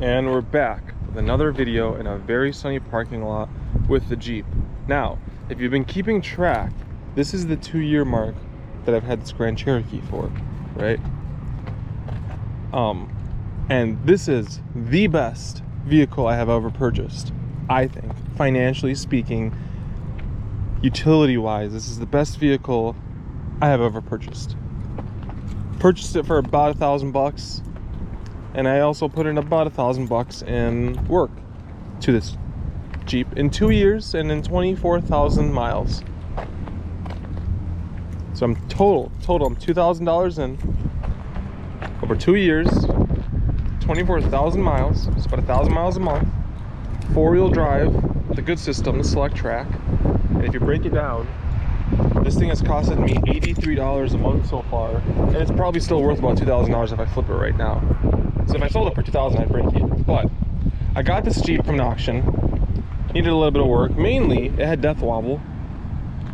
And we're back with another video in a very sunny parking lot with the Jeep. Now, if you've been keeping track, this is the 2-year mark that I've had this Grand Cherokee for, right? And this is the best vehicle I have ever purchased, I think. Financially speaking, utility-wise, this is the best vehicle I have ever purchased. Purchased it for about $1,000, and I also put in about $1,000 in work to this Jeep in 2 years and in 24,000 miles. So I'm total I'm $2,000 in over 2 years, 24,000 miles. It's about 1,000 miles a month. 4-wheel drive with a good system, the Select Track. And if you break it down, this thing has costed me $83 a month so far, and it's probably still worth about $2,000 if I flip it right now. So if I sold it for $2,000, I'd break even. But I got this Jeep from an auction. Needed a little bit of work. Mainly, it had death wobble,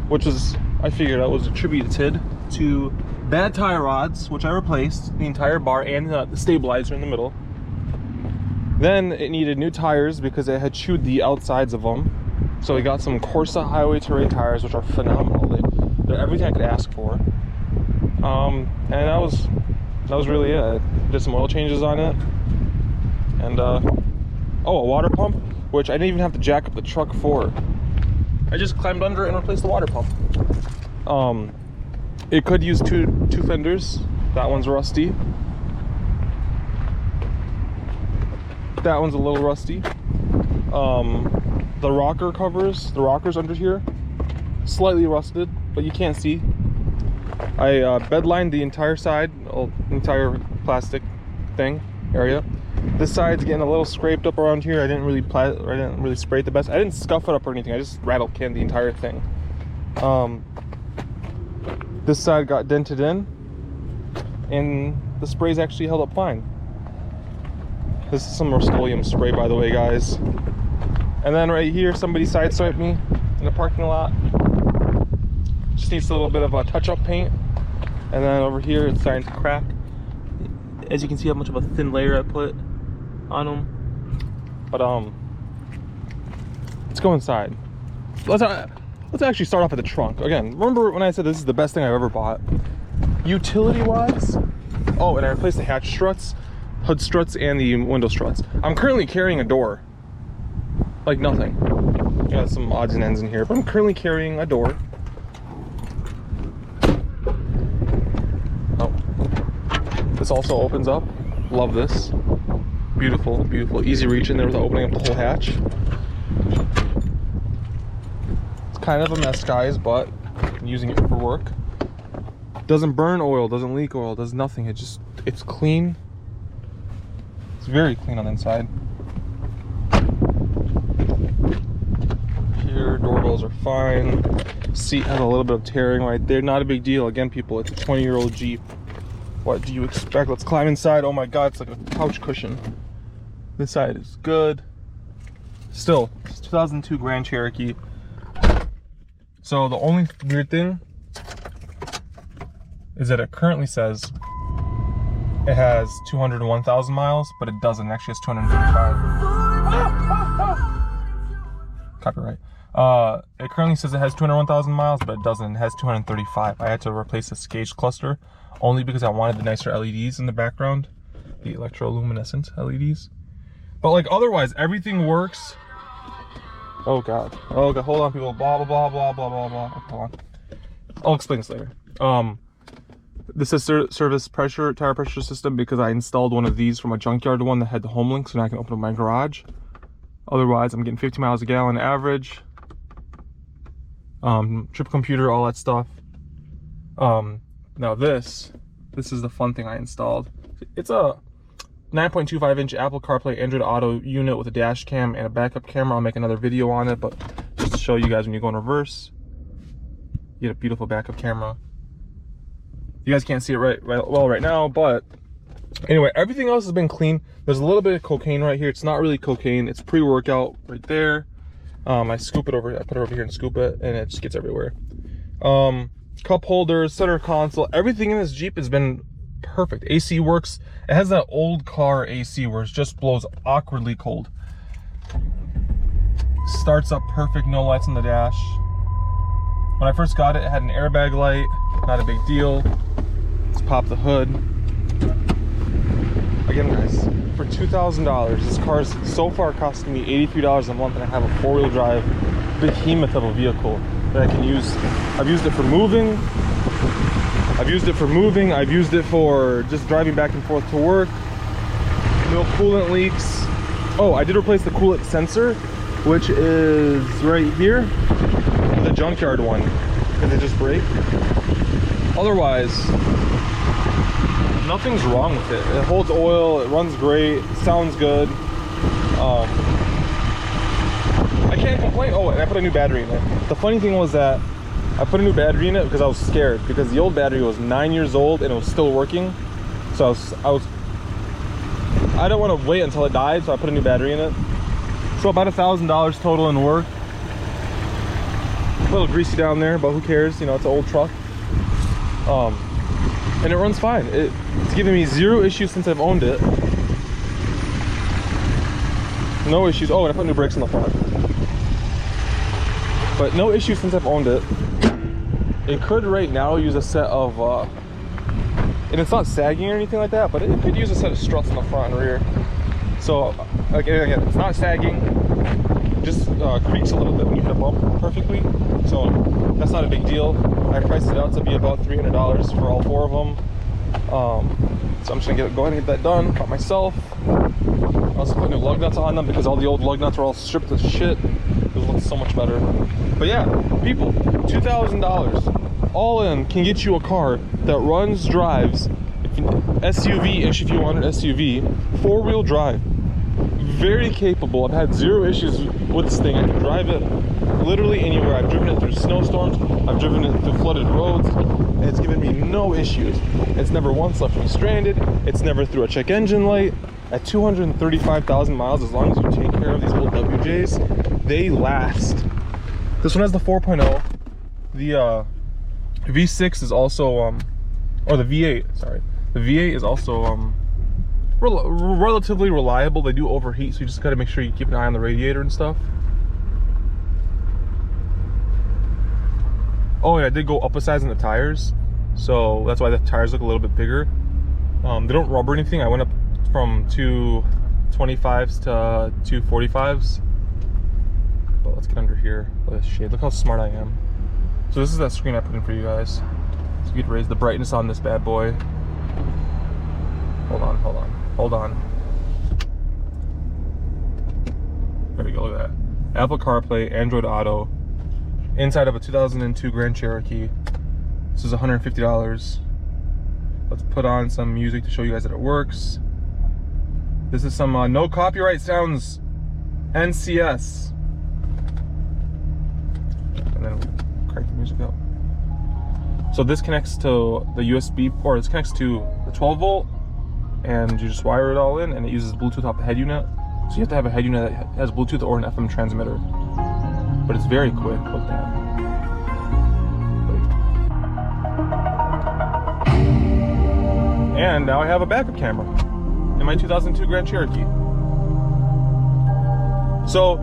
which was, I figured out, was attributed to bad tie rods, which I replaced, the entire bar and the stabilizer in the middle. Then it needed new tires because it had chewed the outsides of them. So we got some Corsa Highway Terrain tires, which are phenomenal. They're everything I could ask for. And that was really it. Did some oil changes on it. And oh, a water pump, which I didn't even have to jack up the truck for. I just climbed under it and replaced the water pump. It could use two fenders. That one's rusty. That one's a little rusty. The rocker covers, the rockers under here, slightly rusted, but you can't see. I bed lined the entire side, entire plastic thing area. This side's getting a little scraped up around here. I didn't really spray it the best. I didn't scuff it up or anything. I just rattle canned the entire thing. This side got dented in, and the spray's actually held up fine. This is some Rust-Oleum spray, by the way, guys. And then right here, somebody sideswiped me in the parking lot. Just needs a little bit of a touch-up paint. And then over here, it's starting to crack. As you can see, how much of a thin layer I put on them. But let's go inside. Let's actually start off at the trunk. Again, remember when I said this is the best thing I've ever bought? Utility-wise. Oh, and I replaced the hatch struts, hood struts, and the window struts. I'm currently carrying a door. Like nothing. Got some odds and ends in here, but I'm currently carrying a door. Oh. This also opens up. Love this. Beautiful, beautiful. Easy reach in there without opening up the whole hatch. It's kind of a mess, guys, but I'm using it for work. Doesn't burn oil, doesn't leak oil, does nothing. It's clean. It's very clean on the inside. Here, doorbells are fine. Seat has a little bit of tearing right there. Not a big deal. Again, people, it's a 20-year-old Jeep. What do you expect? Let's climb inside. Oh my God, it's like a couch cushion. This side is good. Still, it's 2002 Grand Cherokee. So the only weird thing is that it currently says it has 201,000 miles, but it doesn't. It actually has 235. Copyright. It currently says it has 201,000 miles, but it doesn't. It has 235. I had to replace this gauge cluster only because I wanted the nicer LEDs in the background, the electroluminescent LEDs. But like otherwise, everything works. Oh God. Oh God. Hold on, people. Blah blah blah blah blah blah blah. Hold on. I'll explain this later. This is service pressure, tire pressure system, because I installed one of these from a junkyard one that had the home link, so now I can open up my garage. Otherwise, I'm getting 50 miles a gallon average. Trip computer, all that stuff. Now this is the fun thing I installed. It's a 9.25-inch Apple CarPlay Android Auto unit with a dash cam and a backup camera. I'll make another video on it, but just to show you guys when you go in reverse, you get a beautiful backup camera. You guys can't see it right now, but anyway, everything else has been clean. There's a little bit of cocaine right here. It's not really cocaine. It's pre-workout right there. I scoop it over. I put it over here and scoop it, and it just gets everywhere. Cup holders, center console, everything in this Jeep has been perfect. perfect. AC works. It has that old car AC where it just blows awkwardly cold. Starts up perfect, no lights on the dash. When I first got it, it had an airbag light, not a big deal. Let's pop the hood. Again, guys, for $2,000, this car is so far costing me $83 a month, and I have a 4-wheel drive behemoth of a vehicle that I can use. I've used it for moving. I've used it for just driving back and forth to work. No coolant leaks. Oh, I did replace the coolant sensor, which is right here, the junkyard one, because it just break. Otherwise, nothing's wrong with it. It holds oil, it runs great, it sounds good. I can't complain. Oh, and I put a new battery in it. The funny thing was that I put a new battery in it because I was scared, because the old battery was 9 years old and it was still working. So I don't want to wait until it died, so I put a new battery in it. So about $1,000 total in work. A little greasy down there, but who cares? You know, it's an old truck. And it runs fine. It's given me 0 issues since I've owned it. No issues. Oh, and I put new brakes on the front. But no issues since I've owned it. It could right now use a set of, and it's not sagging or anything like that, but it could use a set of struts in the front and rear. So, again, it's not sagging, just creaks a little bit when you hit a bump perfectly. So that's not a big deal. I priced it out to be about $300 for all 4 of them. So I'm just gonna go ahead and get that done by myself. I also put new lug nuts on them because all the old lug nuts are all stripped of shit. It looks so much better. But yeah, people, $2,000 all in can get you a car that runs, drives, SUV-ish if you want an SUV, 4-wheel drive, very capable. I've had 0 issues with this thing. I can drive it literally anywhere. I've driven it through snowstorms, I've driven it through flooded roads, and it's given me no issues. It's never once left me stranded. It's never through a check engine light. At 235,000 miles, as long as you take care of these old WJs, they last. This one has the 4.0. The V6 is also, or the V8, sorry. The V8 is also relatively reliable. They do overheat, so you just gotta make sure you keep an eye on the radiator and stuff. Oh, and I did go up a size in the tires, so that's why the tires look a little bit bigger. They don't rubber anything. I went up from 225s to 245s. But let's get under here. Look at this shade. Look how smart I am. So this is that screen I put in for you guys. So you could raise the brightness on this bad boy. Hold on. There we go, look at that. Apple CarPlay, Android Auto. Inside of a 2002 Grand Cherokee. This is $150. Let's put on some music to show you guys that it works. This is some no copyright sounds, NCS. And then we'll crank the music up. So this connects to the USB, or this connects to the 12 volt, and you just wire it all in, and it uses Bluetooth off the head unit. So you have to have a head unit that has Bluetooth or an FM transmitter. But it's very quick. Look at that. And now I have a backup camera in my 2002 Grand Cherokee. So,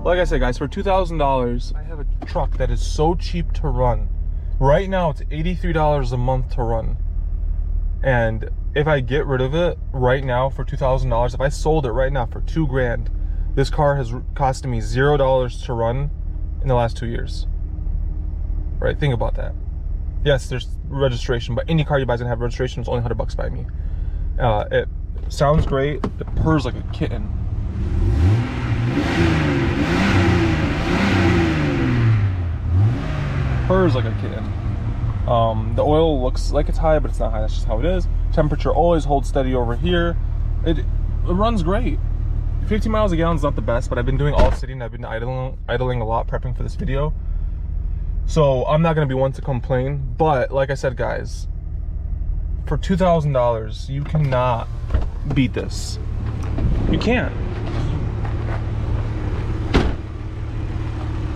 like I said, guys, for $2,000, I have a truck that is so cheap to run. Right now, it's $83 a month to run. And if I get rid of it right now for $2,000, if I sold it right now for $2 grand, this car has costed me $0 to run in the last 2 years. Right? Think about that. Yes, there's registration, but any car you buy is gonna have registration. It's only $100 by me. It sounds great. It purrs like a kitten. Purrs like a kitten. The oil looks like it's high, but it's not high. That's just how it is. Temperature always holds steady over here. It runs great. 50 miles a gallon is not the best, but I've been doing all sitting. I've been idling a lot, prepping for this video. So I'm not gonna be one to complain. But like I said, guys, for $2,000, you cannot beat this. You can't.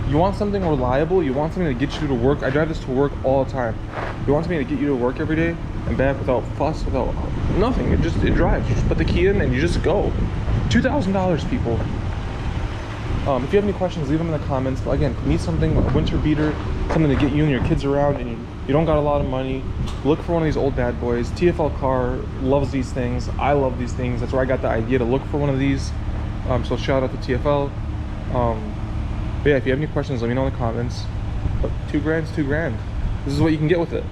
You want something reliable, you want something to get you to work. I drive this to work all the time. You want something to get you to work every day, and back without fuss, without nothing. It drives. You just put the key in and you just go. $2,000, people. If you have any questions, leave them in the comments. But again, need something, a winter beater, something to get you and your kids around, and you don't got a lot of money, look for one of these old bad boys. TFL Car loves these things. I love these things. That's where I got the idea to look for one of these. So shout out to TFL. But yeah, if you have any questions, let me know in the comments. But $2 grand's $2 grand. This is what you can get with it.